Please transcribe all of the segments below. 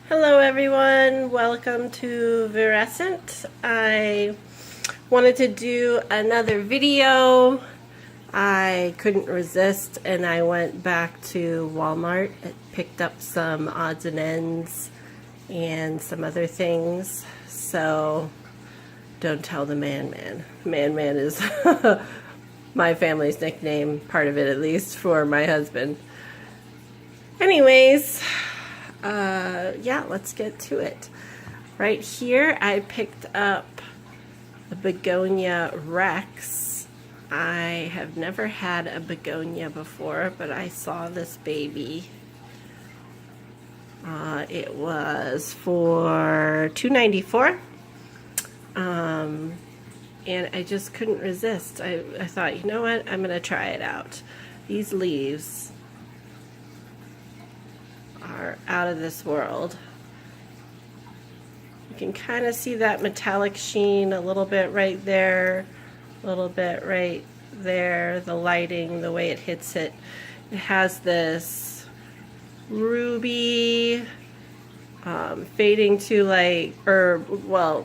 Hello everyone, welcome to Virescent. I wanted to do another video. I couldn't resist and I went back to Walmart and picked up some odds and ends and some other things. So don't tell the Man. Man is my family's nickname, part of it at least, for my husband. Anyways, yeah, let's get to it. Right here, I picked up the Begonia Rex. I have never had a begonia before, but I saw this baby. It was for $2.94, and I just couldn't resist. I thought, you know what, I'm gonna try it out. These leaves are out of this world. You can kind of see that metallic sheen a little bit right there, a little bit right there, the lighting, the way it hits it. It has this ruby fading to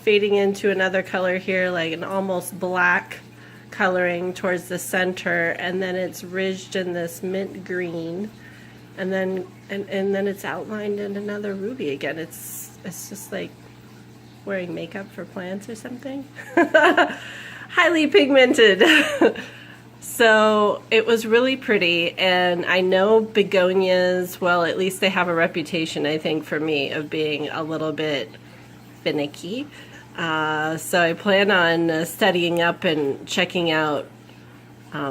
fading into another color here, like an almost black coloring towards the center, and then it's ridged in this mint green. And then it's outlined in another ruby again. It's just like wearing makeup for plants or something. Highly pigmented. So it was really pretty, and I know begonias, well, at least they have a reputation, I think, for me, of being a little bit finicky. So I plan on studying up and checking out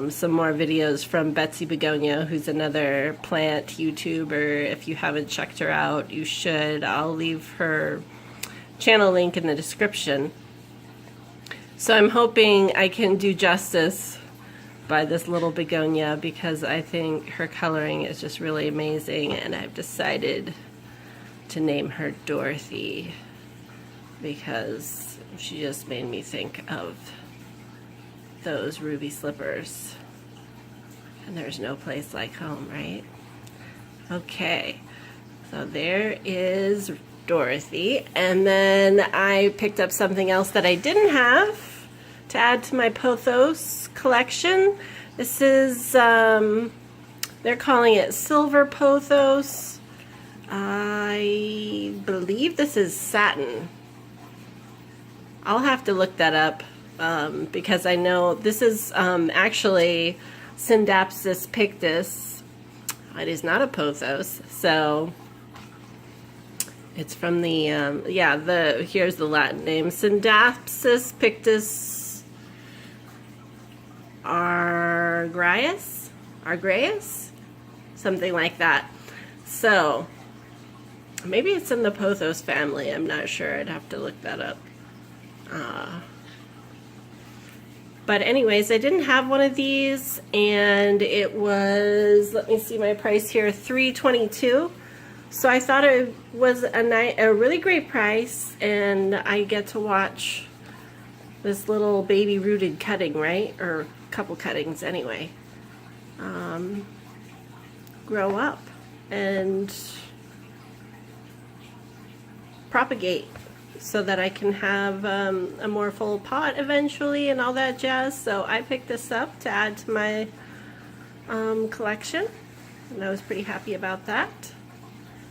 some more videos from Betsy Begonia, who's another plant YouTuber. If you haven't checked her out, you should. I'll leave her channel link in the description. So I'm hoping I can do justice by this little begonia, because I think her coloring is just really amazing, and I've decided to name her Dorothy because she just made me think of those ruby slippers, and there's no place like home, right? Okay, so there is Dorothy, and then I picked up something else that I didn't have to add to my Pothos collection. This is they're calling it silver Pothos. I believe this is satin. I'll have to look that up. Because I know this is actually Scindapsus pictus. It is not a Pothos, so it's from the here's the Latin name, Scindapsus pictus argyraeus, something like that. So maybe it's in the Pothos family. I'm not sure. I'd have to look that up. But anyways, I didn't have one of these, and it was, let me see my price here, $3.22. So I thought it was a really great price, and I get to watch this little baby rooted cutting, right? Or a couple cuttings anyway, grow up and propagate, so that I can have a more full pot eventually and all that jazz. So I picked this up to add to my collection, and I was pretty happy about that.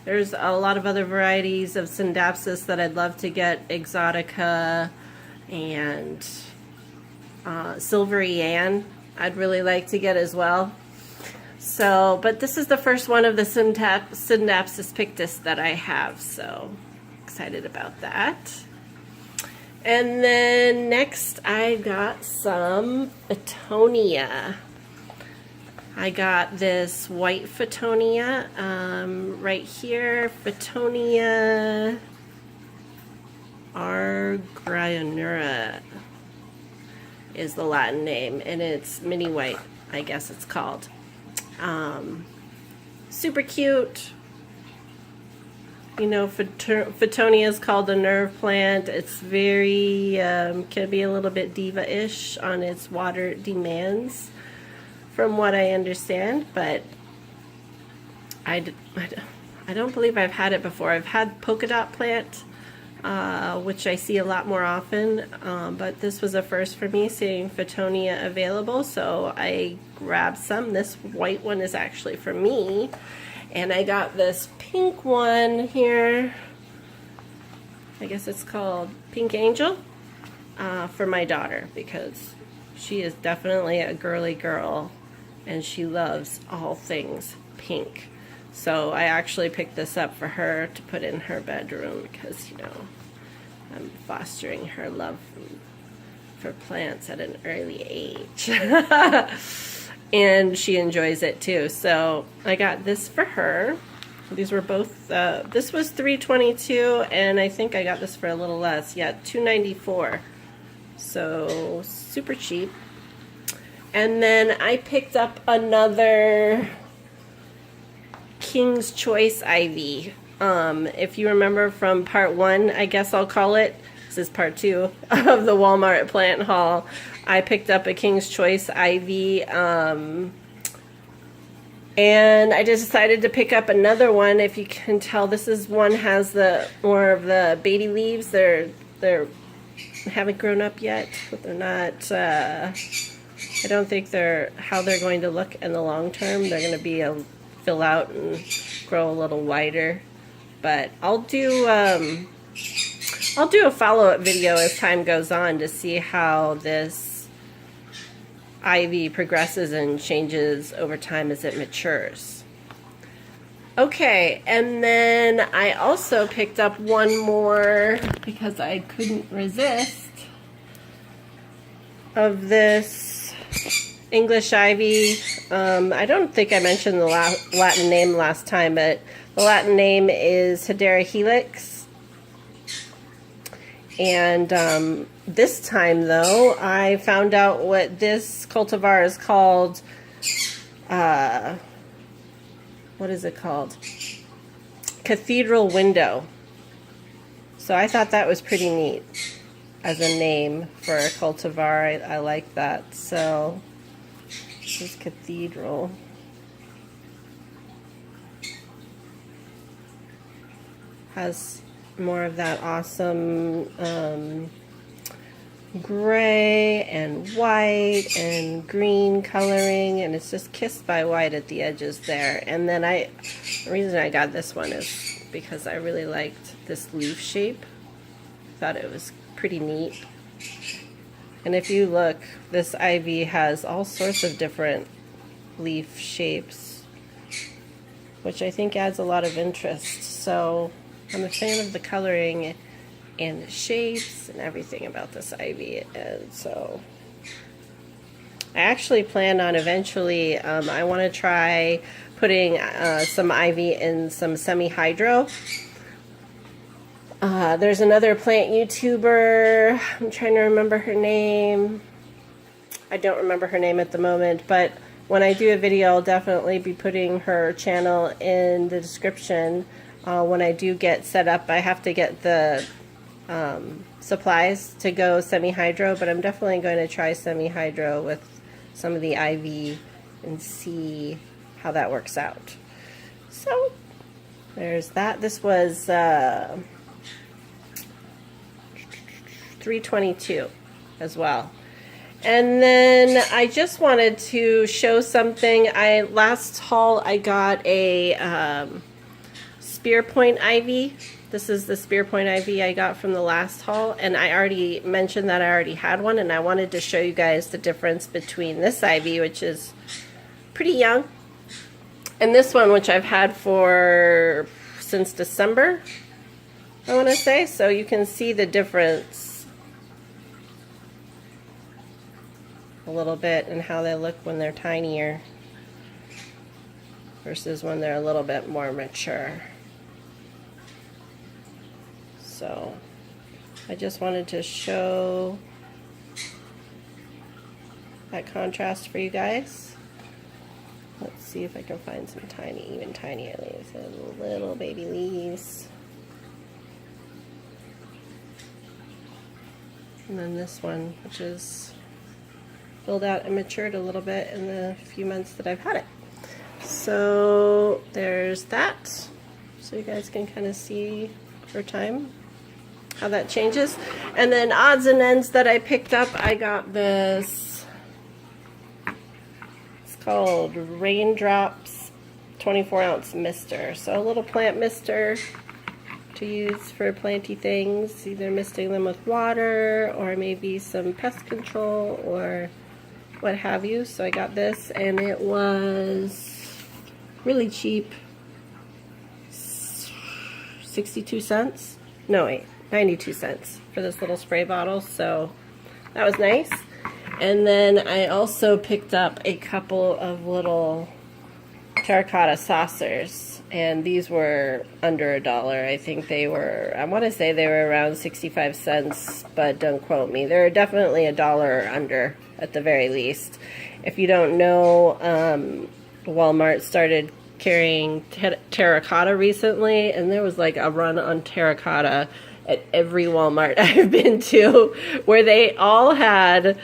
There's a lot of other varieties of Scindapsus that I'd love to get, Exotica and Silvery Ann I'd really like to get as well. So, but this is the first one of the Scindapsus pictus that I have, so excited about that. And then next I got some Fittonia. I got this white Fittonia right here, Fittonia argryoneura is the Latin name, and it's mini white, I guess it's called. Super cute. You know, Fittonia is called the nerve plant. It's very, can be a little bit diva-ish on its water demands, from what I understand, but I I don't believe I've had it before. I've had polka dot plant, which I see a lot more often, but this was a first for me, seeing Fittonia available, so I grabbed some. This white one is actually for me, and I got this pink one here. I guess it's called Pink Angel, for my daughter, because she is definitely a girly girl and she loves all things pink. So I actually picked this up for her to put in her bedroom because, you know, I'm fostering her love for plants at an early age. And she enjoys it too. So I got this for her. These were both, this was $3.22, and I think I got this for a little less. Yeah, $2.94. So super cheap. And then I picked up another King's Choice Ivy. If you remember from part 1, I guess I'll call it, this is part 2 of the Walmart plant haul, I picked up a King's Choice Ivy, and I just decided to pick up another one. If you can tell, this is one has the more of the baby leaves. They're haven't grown up yet, but they're not, I don't think how they're going to look in the long term. They're going to be fill out and grow a little wider. But I'll do a follow-up video as time goes on to see how this ivy progresses and changes over time as it matures. Okay, and then I also picked up one more because I couldn't resist of this English ivy. I don't think I mentioned the Latin name last time, but the Latin name is Hedera Helix. And this time, though, I found out what this cultivar is called. What is it called? Cathedral Window. So I thought that was pretty neat as a name for a cultivar. I like that. So this is Cathedral. Has more of that awesome gray and white and green coloring, and it's just kissed by white at the edges there. And then the reason I got this one is because I really liked this leaf shape. Thought it was pretty neat. And if you look, this ivy has all sorts of different leaf shapes, which I think adds a lot of interest. So I'm a fan of the coloring and the shapes and everything about this ivy. And so I actually plan on eventually, I want to try putting some ivy in some semi-hydro. There's another plant YouTuber, I'm trying to remember her name. I don't remember her name at the moment, but when I do a video, I'll definitely be putting her channel in the description. When I do get set up, I have to get the supplies to go semi-hydro, but I'm definitely going to try semi-hydro with some of the ivy and see how that works out. So there's that. This was $3.22 as well. And then I just wanted to show something. Last haul I got a Spearpoint Ivy. This is the Spearpoint Ivy I got from the last haul, and I already mentioned that I already had one, and I wanted to show you guys the difference between this ivy, which is pretty young, and this one, which I've had since December, I want to say. So you can see the difference a little bit in how they look when they're tinier versus when they're a little bit more mature. So I just wanted to show that contrast for you guys. Let's see if I can find some even tinier leaves, little baby leaves. And then this one, which is filled out and matured a little bit in the few months that I've had it. So there's that. so you guys can kind of see over time how that changes. And then odds and ends that I picked up, I got this, it's called Raindrops 24-ounce mister. So a little plant mister to use for planty things, either misting them with water or maybe some pest control or what have you. So I got this, and it was really cheap, 62 cents. No, wait, 92 cents for this little spray bottle, so that was nice. And then I also picked up a couple of little terracotta saucers, and these were under $1. I think they were, I want to say they were around 65 cents, but don't quote me. They're definitely $1 under at the very least. If you don't know, Walmart started carrying terracotta recently, and there was like a run on terracotta at every Walmart I've been to, where they all had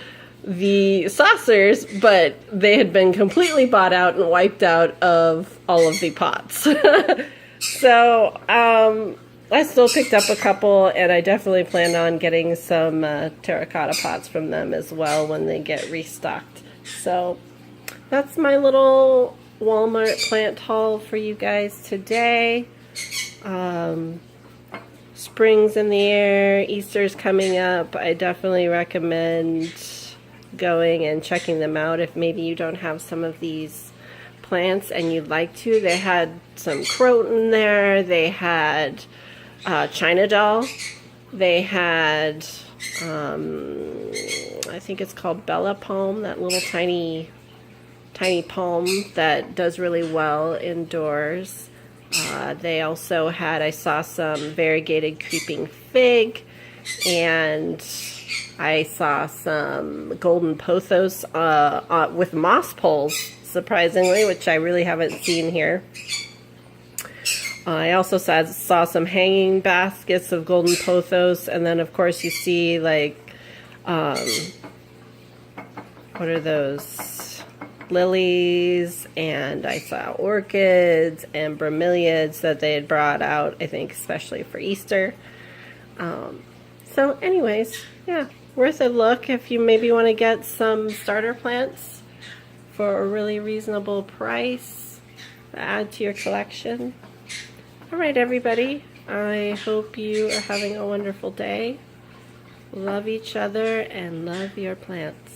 the saucers, but they had been completely bought out and wiped out of all of the pots. So I still picked up a couple, and I definitely plan on getting some terracotta pots from them as well when they get restocked. So that's my little Walmart plant haul for you guys today. Spring's in the air, Easter's coming up. I definitely recommend going and checking them out if maybe you don't have some of these plants and you'd like to. They had some croton there, they had China doll, they had I think it's called Bella palm, that little tiny palm that does really well indoors. They also had, I saw some variegated creeping fig, and I saw some golden pothos with moss poles, surprisingly, which I really haven't seen here. I also saw some hanging baskets of golden pothos, and then of course you see like, what are those? Lilies, and I saw orchids and bromeliads that they had brought out, I think especially for Easter. So anyways, yeah, worth a look if you maybe want to get some starter plants for a really reasonable price to add to your collection. Alright everybody, I hope you are having a wonderful day. Love each other and love your plants.